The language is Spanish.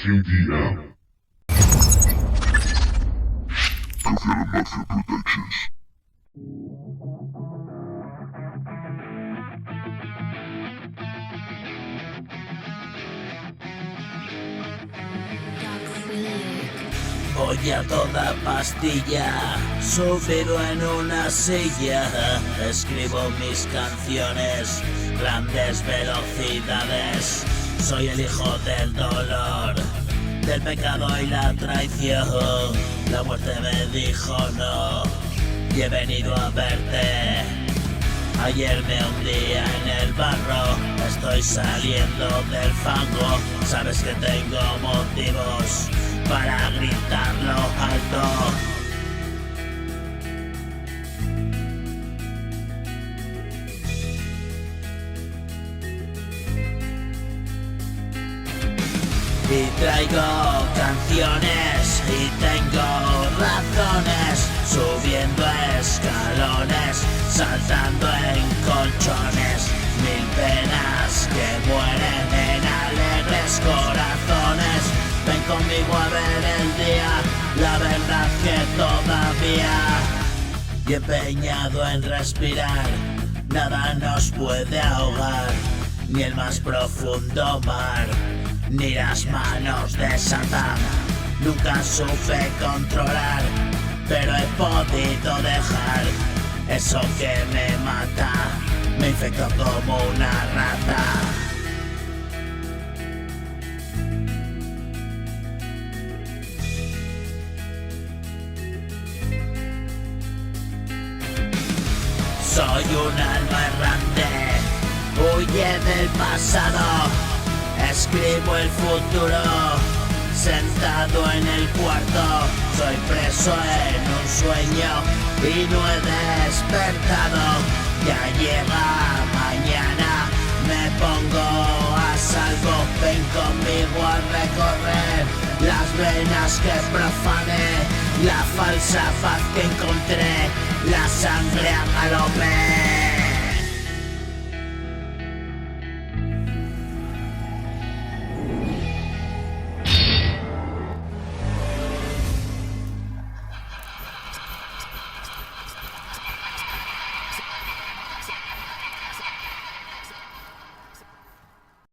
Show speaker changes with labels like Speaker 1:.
Speaker 1: Team DM. Confirm Mafia Productions.
Speaker 2: Voy a toda pastilla, subido en una silla, escribo mis canciones, grandes velocidades. Soy el hijo del dolor, del pecado y la traición. La muerte me dijo no, y he venido a verte. Ayer me hundía en el barro, estoy saliendo del fango. Sabes que tengo motivos para gritarlo alto. Y traigo canciones y tengo razones, subiendo escalones, saltando en colchones, mil penas que mueren en alegres corazones. Ven conmigo a ver el día, la verdad que todavía, y empeñado en respirar, nada nos puede ahogar, ni el más profundo mar, ni las manos de Satán. Nunca supe controlar, pero he podido dejar eso que me mata, me infectó como una rata. Soy un alma errante, huye del pasado, escribo el futuro, sentado en el cuarto. Soy preso en un sueño y no he despertado. Ya llega mañana, me pongo a salvo. Ven conmigo a recorrer las venas que profané, la falsa paz que encontré, la sangre a galope.